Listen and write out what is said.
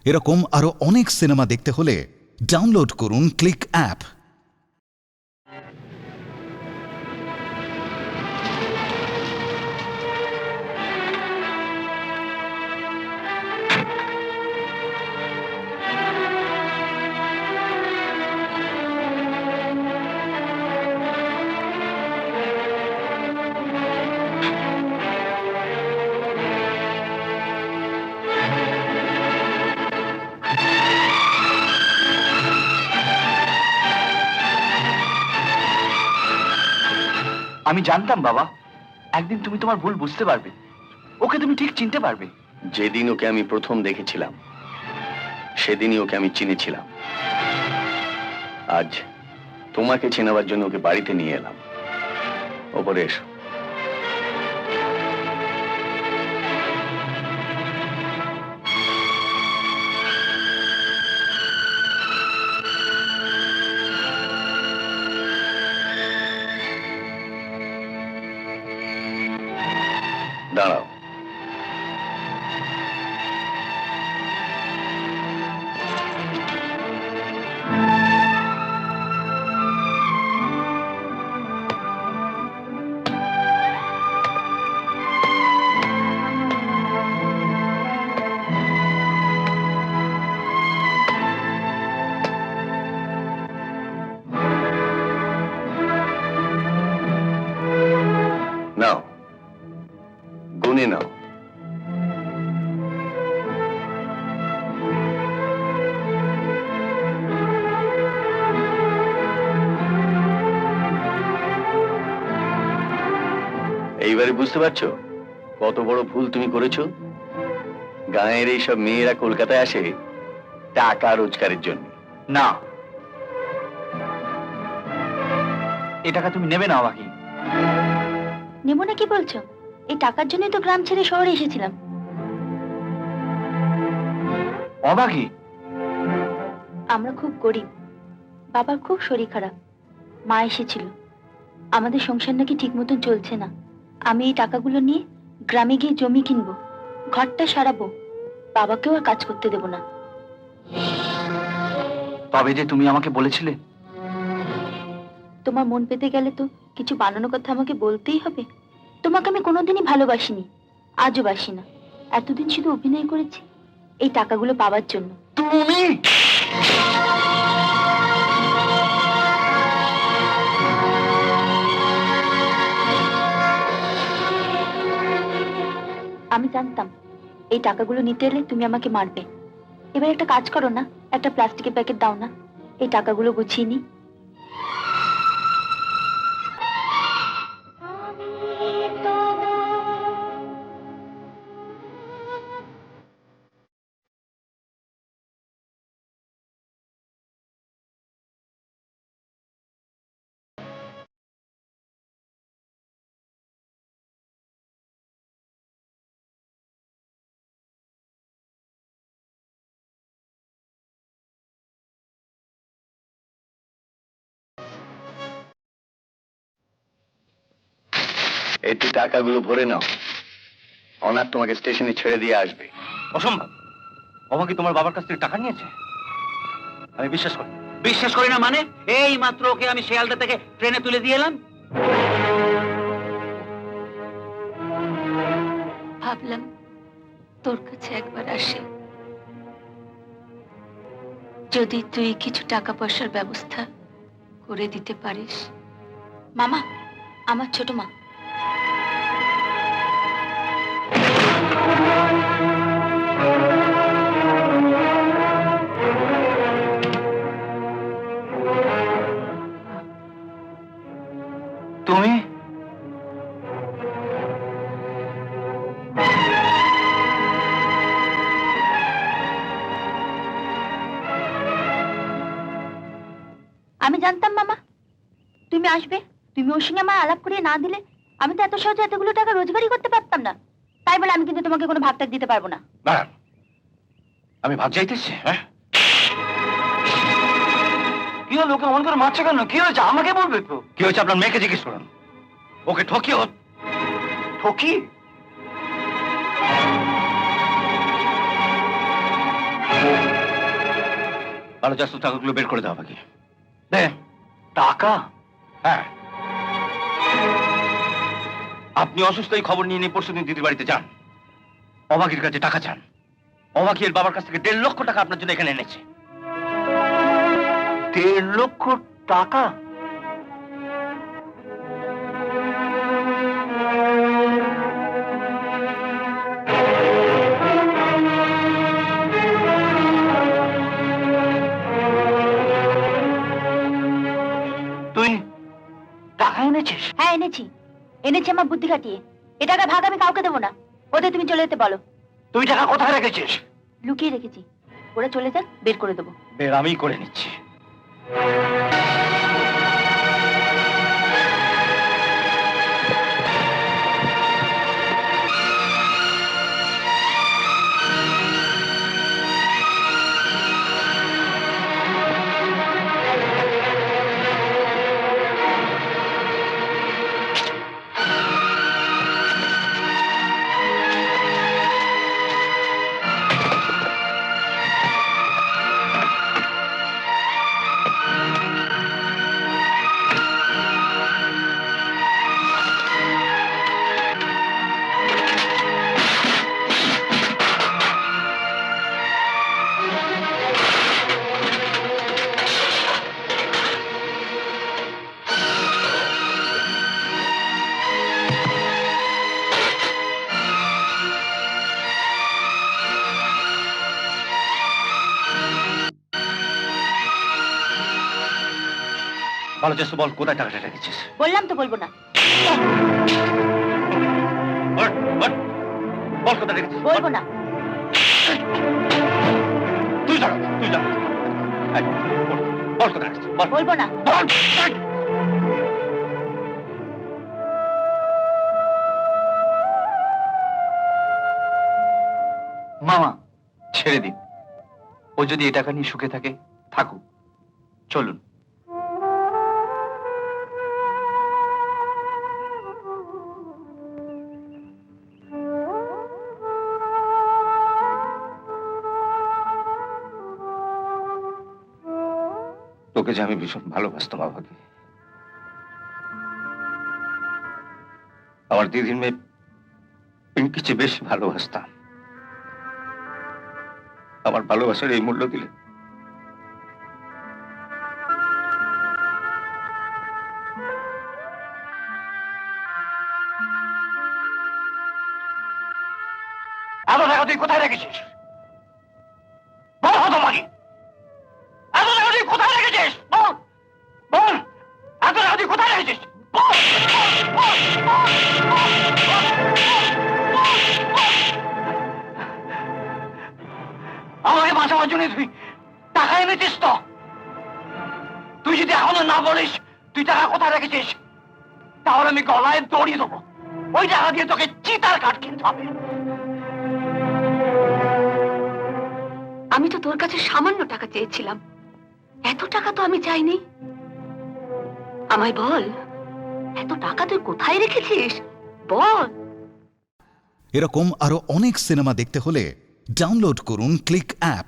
এরকম আরো অনেক সিনেমা দেখতে হলে ডাউনলোড করুন ক্লিক অ্যাপ। আমি জানতাম বাবা, একদিন তুমি তোমার ভুল বুঝতে পারবে, ওকে তুমি ঠিক চিনতে পারবে। যেদিন ওকে আমি প্রথম দেখেছিলাম সেদিনই ওকে আমি চিনেছিলাম। আজ তোমাকে চেনাবার জন্য ওকে বাড়িতে নিয়ে এলাম। ওপরে এসো। দাঁড়াও। নাও, গুনে নাও। এইবারে বুঝতে পারছো কত বড় ভুল তুমি করেছো? গাঁয়ের এইসব মেয়েরা কলকাতায় আসে টাকা রোজগারের জন্য। না, এ টাকা তুমি নেবে না বাকি। নেব না কি বলছো? এই টাকার জন্যই তো গ্রাম ছেড়ে শহরে এসেছিলাম। অবাকি, আমরা খুব গরিব, বাবার খুব শরীর খারাপ, মা এসেছিল। আমাদের সংসার নাকি ঠিক মতন চলছে না। আমি এই টাকাগুলো নিয়ে গ্রামে গিয়ে জমি কিনবো, ঘরটা সারাবো, বাবাকেও আর কাজ করতে দেব না। তবে যে তুমি আমাকে বলেছিলে। তোমার মন পেতে গেলে তো কিছু বানানোর কথা আমাকে বলতেই হবে। তোমাকে আমি কোনোদিনই ভালোবাসিনি, আজও বাসি না। এতদিন শুধু অভিনয় করেছি এই টাকাগুলো পাওয়ার জন্য। তুমি আমি জানতাম এই টাকাগুলো নিতে এলে তুমি আমাকে মারবে। এবার একটা কাজ করো না, একটা প্লাস্টিকের প্যাকেট দাও না, এই টাকাগুলো গুছিয়ে নি। এতে টাকাগুলো ভরে নাও। অনার তোমাকে স্টেশনে ছেড়ে দিয়ে আসবে। অসম্ভব। অবাকি তোমার বাবার কাছ থেকে টাকা নিয়েছে? আমি বিশ্বাস করি। বিশ্বাস করি না মানে? এই মাত্র ওকে আমি শিয়ালদা থেকে ট্রেনে তুলে দিয়ে এলাম। ভাবলাম তোর কাছে একবার আসি, যদি তুই কিছু টাকা পয়সার ব্যবস্থা করে দিতে পারিস। মামা, আমার ছোট মা। তুমি আমি জানতাম মামা তুমি আসবে। তুমি ওর সঙ্গে আমার আলাপ করিয়ে না দিলে আমি তো এত সহজে এতগুলো টাকা রোজগারই করতে পারতাম না। তাই বলে আমি কিন্তু তোমাকে কোনো ভাগটা দিতে পারবো না। দাঁড়ান, আমি ভাগ চাইতেছি? হ্যাঁ, কি হলো? ওকে অমন করে মারছে কেন? কি হয়েছে আমাকে বলবে তো। কি হয়েছে আপনার মেয়েকে জিজ্ঞেস করুন। ওকে ঠকি ঠকি ভালো চাষ টাকাগুলো বের করে দাও আমাকে। টাকা? হ্যাঁ, আপনি অসুস্থ এই খবর নিয়ে পরশুদিন দিদির বাড়িতে যান, অবাকির কাছে টাকা চান। অবাকি এর বাবার কাছ থেকে 1.5 লক্ষ টাকা আপনার জন্য এখানে এনেছে। 1.5 লক্ষ টাকা? তুই টাকা এনেছিস? হ্যাঁ এনেছি, এনেছি আমার বুদ্ধি খাটিয়ে। এ টাকা ভাগ আমি কাউকে দেবো না, ওদের তুমি চলে যেতে বলো। তুই টাকা কোথায় রেখেছিস? লুকিয়ে রেখেছি, ওরা চলে যাক, বের করে দেবো। বের আমি করে নিচ্ছি। ভালো চেষ্টা, বল কোথায় টাকাটা রেখেছিস? বললাম তো বলবো না। বল, বল, বল কোথায় রেখেছিস? বলবো না। তুই যা, তুই যা। এই, বল, বল কোথায় রেখেছিস? বল, বলবো না। বল। মামা ছেড়ে দিন, ও যদি এই টাকা নিয়ে সুখে থাকে থাকুক, চলুন। তোকে যে আমি ভীষণ ভালোবাসতাম বাবাকে, আমার দিদির মেয়ে পিঙ্কি চেয়ে বেশি ভালোবাসতাম। আমার ভালোবাসার এই মূল্য দিলে এত টাকা তুই কোথায় রেখেছিস? বল তোমাকে, এত টাকা তুই কোথায় রেখেছিস? বল, বল, এত টাকা তুই কোথায় রেখেছিস? বল, বল, বল, বল, বল, বল। আমাকে বাঁচাবার জন্য তুই টাকা এনেছিস তো? তুই যদি এখনো না বলিস তুই টাকা কোথায় রেখেছিস, তাহলে আমি গলায় দড়ি দেবো। ওই টাকা দিয়ে তোকে চিতার কাঠ কিনতে হবে। আমি তো তোর কাছে সামান্য টাকা চেয়েছিলাম, এত টাকা তো আমি চাইনি। আমায় বল, এত টাকা তুই কোথায় রেখেছিস? বল। এরকম আরো অনেক সিনেমা দেখতে হলে ডাউনলোড করুন ক্লিক অ্যাপ।